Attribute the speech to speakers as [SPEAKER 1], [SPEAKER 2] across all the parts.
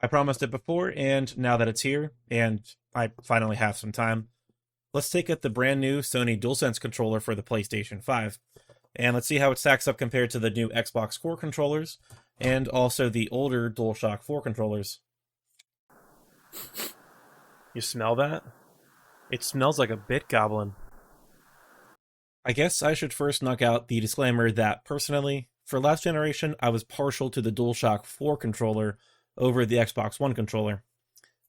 [SPEAKER 1] I promised it before, and now that it's here, and I finally have some time, let's take up the brand new Sony DualSense controller for the PlayStation 5, and let's see how it stacks up compared to the new Xbox 4 controllers, and also the older DualShock 4 controllers. You smell that? It smells like a bit goblin. I guess I should first knock out the disclaimer that, personally, for last generation, I was partial to the DualShock 4 controller over the Xbox One controller.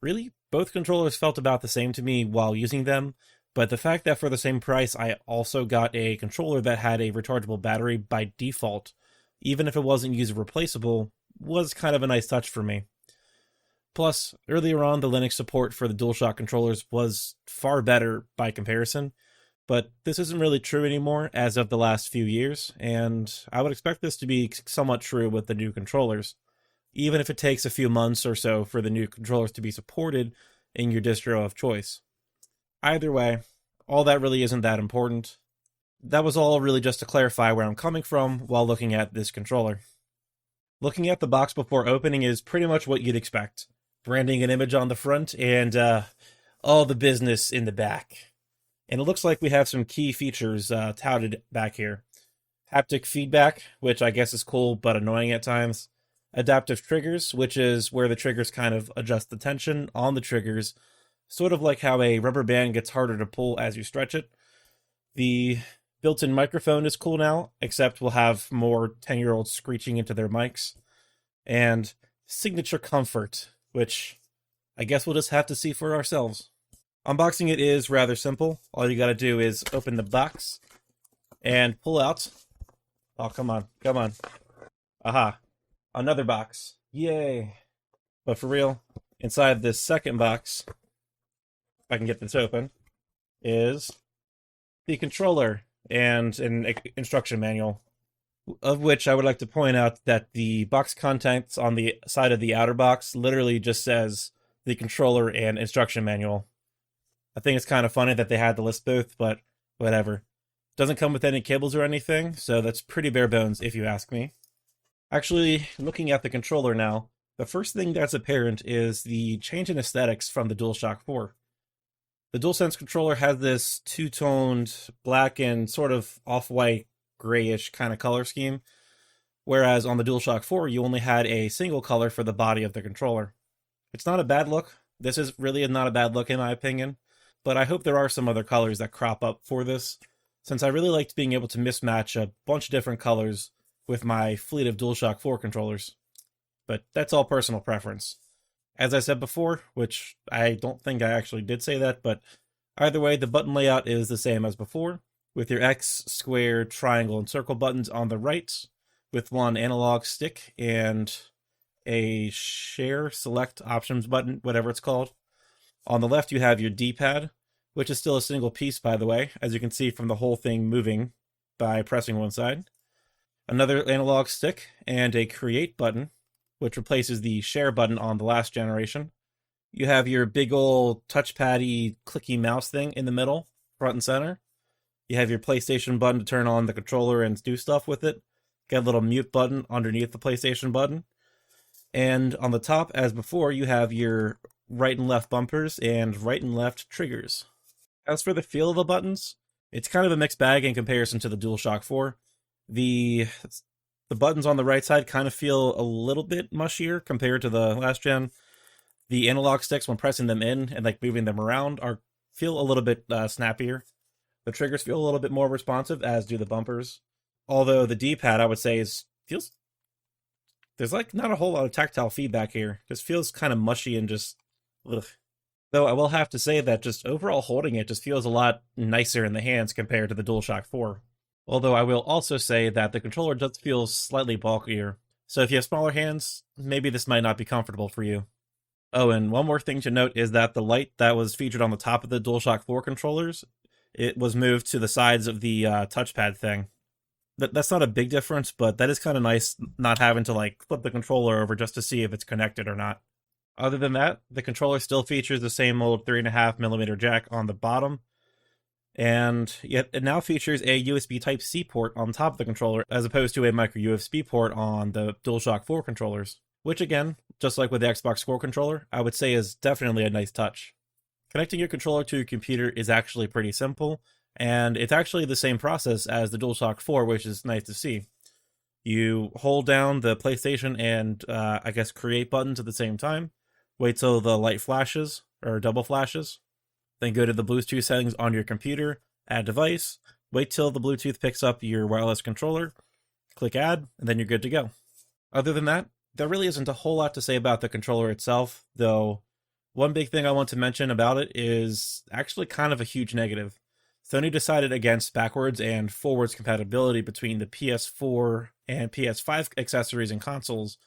[SPEAKER 1] Really, both controllers felt about the same to me while using them, but the fact that for the same price I also got a controller that had a rechargeable battery by default, even if it wasn't user replaceable, was kind of a nice touch for me. Plus, earlier on, the Linux support for the DualShock controllers was far better by comparison, but this isn't really true anymore as of the last few years, and I would expect this to be somewhat true with the new controllers, even if it takes a few months or so for the new controllers to be supported in your distro of choice. Either way, all that really isn't that important. That was all really just to clarify where I'm coming from while looking at this controller. Looking at the box before opening is pretty much what you'd expect. Branding an image on the front and all the business in the back. And it looks like we have some key features touted back here. Haptic feedback, which I guess is cool but annoying at times. Adaptive triggers, which is where the triggers kind of adjust the tension on the triggers, sort of like how a rubber band gets harder to pull as you stretch it. The built-in microphone is cool now, except we'll have more 10-year-olds screeching into their mics. And signature comfort, which I guess we'll just have to see for ourselves. Unboxing it is rather simple. All you gotta do is open the box and pull out. Oh, come on. Aha. Another box. Yay. But for real, inside this second box, if I can get this open, is the controller and an instruction manual, of which I would like to point out that the box contents on the side of the outer box literally just says the controller and instruction manual. I think it's kind of funny that they had to list both, but whatever. Doesn't come with any cables or anything, so that's pretty bare bones if you ask me. Actually, looking at the controller now, the first thing that's apparent is the change in aesthetics from the DualShock 4. The DualSense controller has this two-toned black and sort of off-white grayish kind of color scheme, whereas on the DualShock 4 you only had a single color for the body of the controller. It's not a bad look. This is really not a bad look in my opinion, but I hope there are some other colors that crop up for this, since I really liked being able to mismatch a bunch of different colors with my fleet of DualShock 4 controllers. But that's all personal preference. As I said before, which I don't think I actually did say that, but either way, the button layout is the same as before, with your X, square, triangle, and circle buttons on the right, with one analog stick and a share select options button, whatever it's called. On the left, you have your D-pad, which is still a single piece, by the way, as you can see from the whole thing moving by pressing one side. Another analog stick, and a create button, which replaces the share button on the last generation. You have your big old touchpad-y, clicky mouse thing in the middle, front and center. You have your PlayStation button to turn on the controller and do stuff with it. Got a little mute button underneath the PlayStation button. And on the top, as before, you have your right and left bumpers and right and left triggers. As for the feel of the buttons, it's kind of a mixed bag in comparison to the DualShock 4. The buttons on the right side kind of feel a little bit mushier compared to the last gen. The analog sticks, when pressing them in and like moving them around, feel a little bit snappier. The triggers feel a little bit more responsive, as do the bumpers. Although the D-pad, I would say, feels there's like not a whole lot of tactile feedback here. Just feels kind of mushy and just ugh. Though I will have to say that just overall holding it just feels a lot nicer in the hands compared to the DualShock 4. Although I will also say that the controller does feel slightly bulkier, so if you have smaller hands, maybe this might not be comfortable for you. Oh, and one more thing to note is that the light that was featured on the top of the DualShock 4 controllers, it was moved to the sides of the touchpad thing. That's not a big difference, but that is kind of nice not having to like flip the controller over just to see if it's connected or not. Other than that, the controller still features the same old 3.5mm jack on the bottom, and yet it now features a USB Type-C port on top of the controller, as opposed to a micro USB port on the DualShock 4 controllers. which again, just like with the Xbox Core controller, I would say is definitely a nice touch. Connecting your controller to your computer is actually pretty simple, and it's actually the same process as the DualShock 4, which is nice to see. You hold down the PlayStation and I guess create buttons at the same time, wait till the light flashes, or double flashes, then go to the Bluetooth settings on your computer, add device, wait till the Bluetooth picks up your wireless controller, click add, and then you're good to go. Other than that, there really isn't a whole lot to say about the controller itself, though one big thing I want to mention about it is actually kind of a huge negative. Sony decided against backwards and forwards compatibility between the PS4 and PS5 accessories and consoles.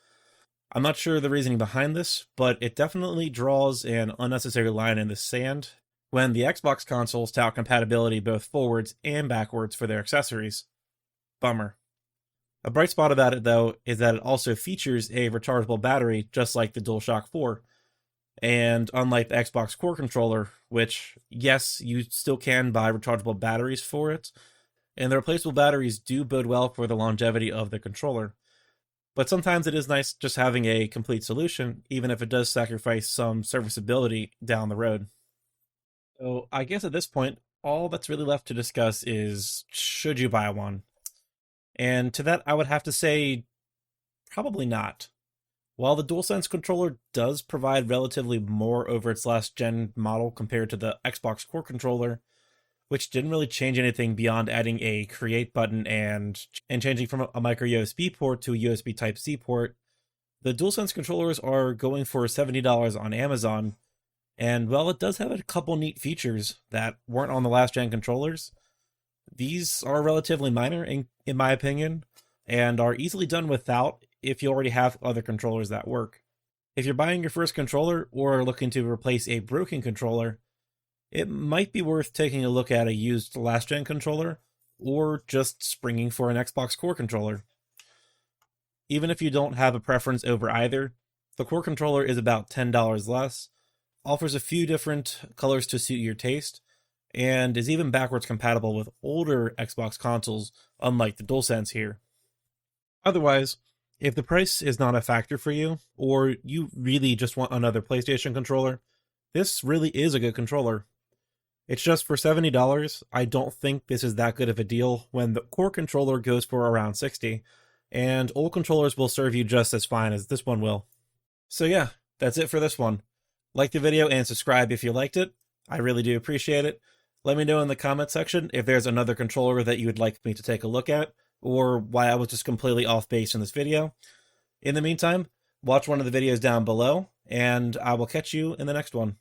[SPEAKER 1] I'm not sure the reasoning behind this, but it definitely draws an unnecessary line in the sand when the Xbox consoles tout compatibility both forwards and backwards for their accessories. Bummer. A bright spot about it, though, is that it also features a rechargeable battery just like the DualShock 4. And unlike the Xbox Core controller, which, yes, you still can buy rechargeable batteries for it, and the replaceable batteries do bode well for the longevity of the controller. But sometimes it is nice just having a complete solution, even if it does sacrifice some serviceability down the road. So I guess at this point, all that's really left to discuss is, should you buy one? And to that, I would have to say, probably not. While the DualSense controller does provide relatively more over its last gen model compared to the Xbox Core controller, which didn't really change anything beyond adding a create button and changing from a micro USB port to a USB Type-C port, the DualSense controllers are going for $70 on Amazon, and while it does have a couple neat features that weren't on the last gen controllers, these are relatively minor in my opinion, and are easily done without if you already have other controllers that work. If you're buying your first controller or looking to replace a broken controller, it might be worth taking a look at a used last-gen controller or just springing for an Xbox Core controller. Even if you don't have a preference over either, the Core controller is about $10 less, offers a few different colors to suit your taste, and is even backwards compatible with older Xbox consoles, unlike the DualSense here. Otherwise, if the price is not a factor for you, or you really just want another PlayStation controller, this really is a good controller. It's just for $70, I don't think this is that good of a deal when the Core controller goes for around $60, and old controllers will serve you just as fine as this one will. So yeah, that's it for this one. Like the video and subscribe if you liked it. I really do appreciate it. Let me know in the comment section if there's another controller that you would like me to take a look at, or why I was just completely off base in this video. In the meantime, watch one of the videos down below, and I will catch you in the next one.